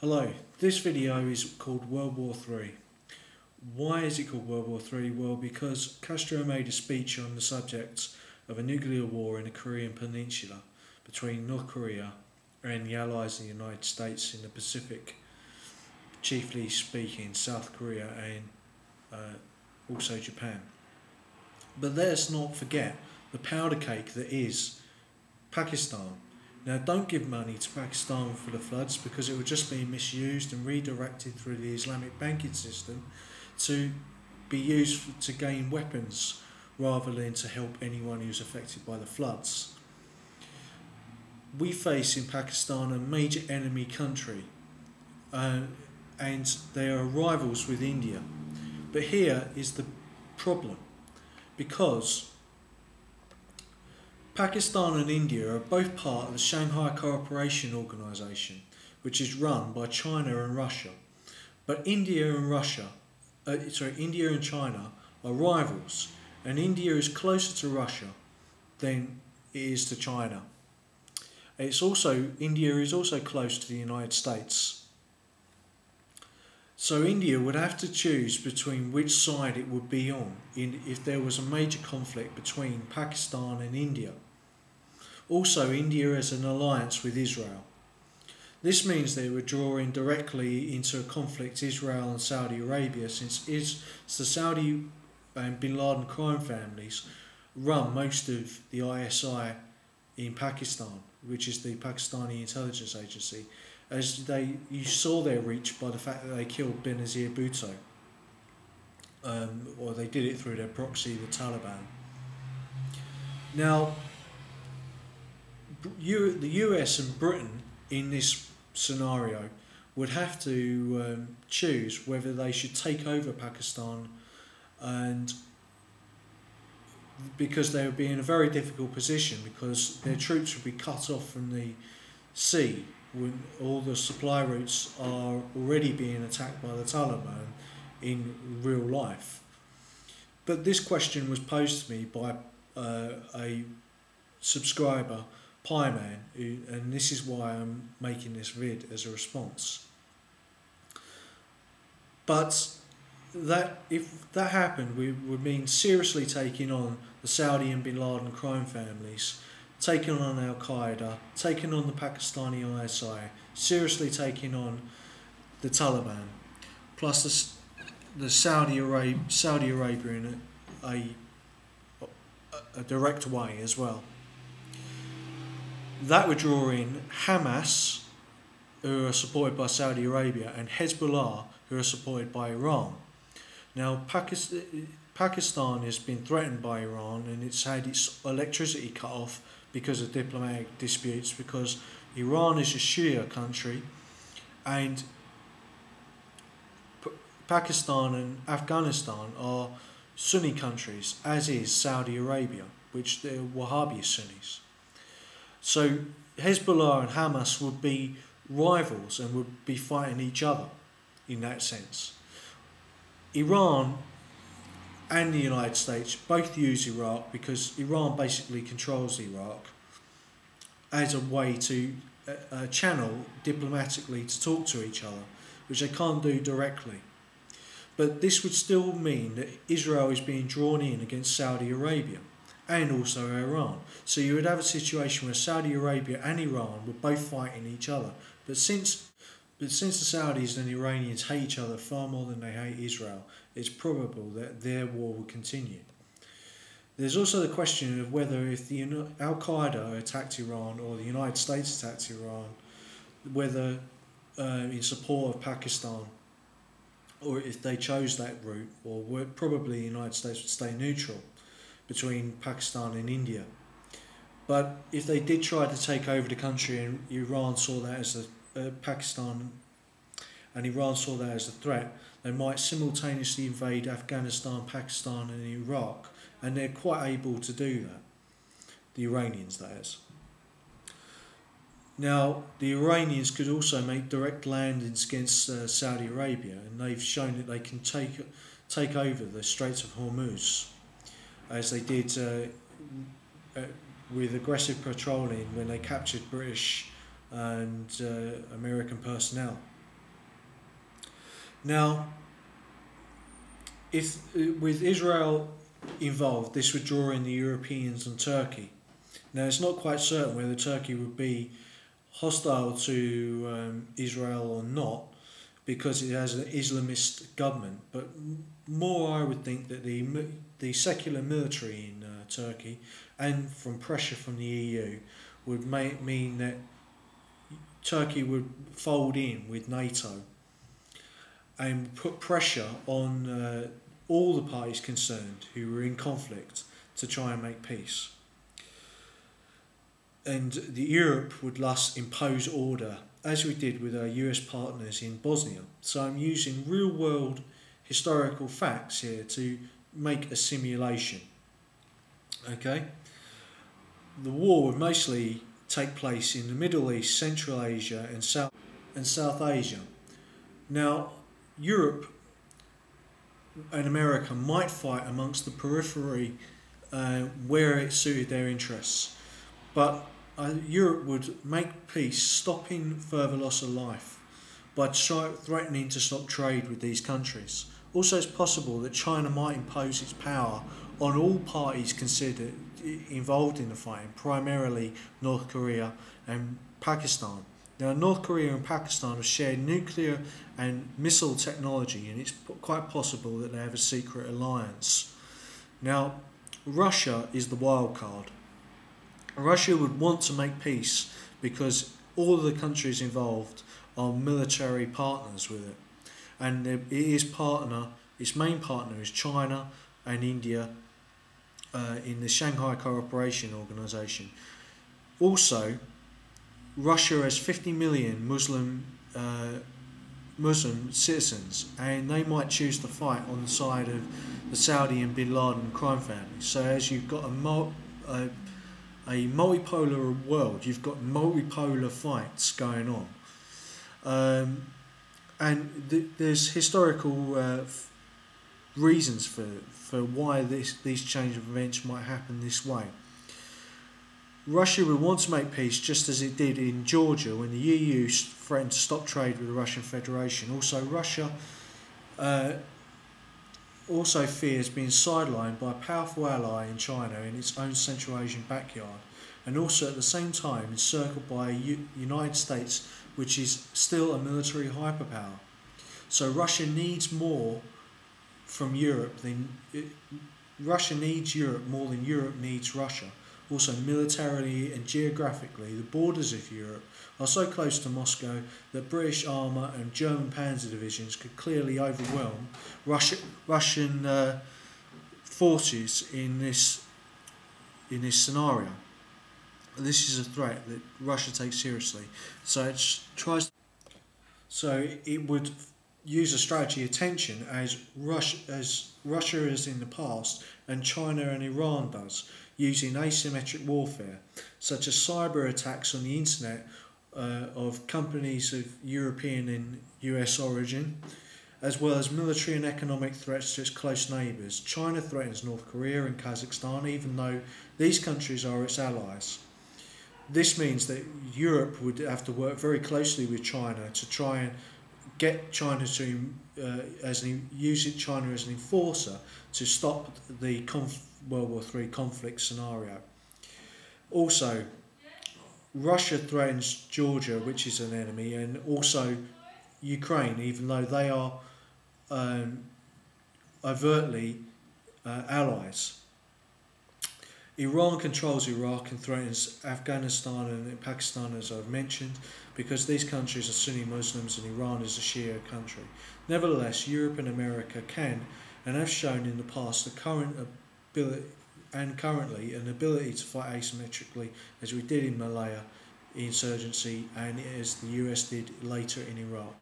Hello, this video is called World War III. Why is it called World War III? Well, because Castro made a speech on the subject of a nuclear war in the Korean Peninsula between North Korea and the Allies in the United States in the Pacific, chiefly speaking South Korea and also Japan. But let's not forget the powder cake that is Pakistan. Now, don't give money to Pakistan for the floods, because it would just be misused and redirected through the Islamic banking system to be used to gain weapons rather than to help anyone who's affected by the floods. We face in Pakistan a major enemy country, and they are rivals with India. But here is the problem, because Pakistan and India are both part of the Shanghai Cooperation Organization, which is run by China and Russia. But India and China are rivals, and India is closer to Russia than it is to China. India is also close to the United States. So India would have to choose between which side it would be on if there was a major conflict between Pakistan and India. Also, India has an alliance with Israel. This means they would draw in directly into a conflict Israel and Saudi Arabia, since the Saudi and Bin Laden crime families run most of the ISI in Pakistan, which is the Pakistani intelligence agency, as you saw their reach by the fact that they killed Benazir Bhutto, or they did it through their proxy, the Taliban. Now, the US and Britain in this scenario would have to choose whether they should take over Pakistan, and because they would be in a very difficult position, because their troops would be cut off from the sea when all the supply routes are already being attacked by the Taliban in real life. But this question was posed to me by a subscriber, Pieman, and this is why I'm making this vid as a response. But if that happened, we would mean seriously taking on the Saudi and Bin Laden crime families, taking on Al Qaeda, taking on the Pakistani ISI, seriously taking on the Taliban, plus the Saudi Arabia in a direct way as well. That would draw in Hamas, who are supported by Saudi Arabia, and Hezbollah, who are supported by Iran. Now, Pakistan has been threatened by Iran, and it's had its electricity cut off because of diplomatic disputes, because Iran is a Shia country, and Pakistan and Afghanistan are Sunni countries, as is Saudi Arabia, which they're Wahhabi Sunnis. So Hezbollah and Hamas would be rivals and would be fighting each other in that sense. Iran and the United States both use Iraq, because Iran basically controls Iraq as a way to channel diplomatically to talk to each other, which they can't do directly. But this would still mean that Israel is being drawn in against Saudi Arabia and also Iran. So you would have a situation where Saudi Arabia and Iran were both fighting each other. But since the Saudis and the Iranians hate each other far more than they hate Israel, it's probable that their war will continue. There's also the question of whether, if Al Qaeda attacked Iran or the United States attacked Iran, whether in support of Pakistan, or if they chose that route, or probably the United States would stay neutral between Pakistan and India. But if they did try to take over the country and Iran saw that as Pakistan and Iran saw that as a threat, they might simultaneously invade Afghanistan, Pakistan and Iraq, and they're quite able to do that, the Iranians that is. Now, the Iranians could also make direct landings against Saudi Arabia, and they've shown that they can take over the Straits of Hormuz, as they did with aggressive patrolling when they captured British and American personnel Now, if with Israel involved, this would draw in the Europeans and Turkey. Now, it's not quite certain whether Turkey would be hostile to Israel or not, because it has an Islamist government. But more, I would think that the secular military in Turkey, and from pressure from the EU, would mean that Turkey would fold in with NATO and put pressure on all the parties concerned who were in conflict to try and make peace. And the Europe would thus impose order, as we did with our US partners in Bosnia. So I'm using real world historical facts here to make a simulation. Okay? The war would mostly take place in the Middle East, Central Asia and South Asia. Now, Europe and America might fight amongst the periphery where it suited their interests, but Europe would make peace, stopping further loss of life by threatening to stop trade with these countries. Also, it's possible that China might impose its power on all parties considered involved in the fighting, primarily North Korea and Pakistan. Now, North Korea and Pakistan have shared nuclear and missile technology, and it's quite possible that they have a secret alliance. Now, Russia is the wild card. Russia would want to make peace because all of the countries involved are military partners with it, and its main partner is China and India in the Shanghai Cooperation Organization. Also, Russia has 50 million Muslim citizens, and they might choose to fight on the side of the Saudi and Bin Laden crime family. So as you've got a multipolar world, you've got multipolar fights going on. There's historical reasons for why these change of events might happen this way. Russia would want to make peace, just as it did in Georgia when the EU threatened to stop trade with the Russian Federation. Also, Russia also fears being sidelined by a powerful ally in China in its own Central Asian backyard, and also at the same time encircled by a United States which is still a military hyperpower. So Russia needs more from Europe Russia needs Europe more than Europe needs Russia. Also, militarily and geographically, the borders of Europe are so close to Moscow that British armour and German panzer divisions could clearly overwhelm Russian forces in this scenario. This is a threat that Russia takes seriously. So it would use a strategy of tension as Russia has in the past, and China and Iran does, using asymmetric warfare, such as cyber attacks on the internet of companies of European and US origin, as well as military and economic threats to its close neighbours. China threatens North Korea and Kazakhstan, even though these countries are its allies. This means that Europe would have to work very closely with China to try and get China to use China as an enforcer to stop the World War III conflict scenario. Also, Russia threatens Georgia, which is an enemy, and also Ukraine, even though they are overtly allies. Iran controls Iraq and threatens Afghanistan and Pakistan, as I've mentioned, because these countries are Sunni Muslims and Iran is a Shia country. Nevertheless, Europe and America can and have shown in the past currently an ability to fight asymmetrically, as we did in Malaya insurgency and as the US did later in Iraq.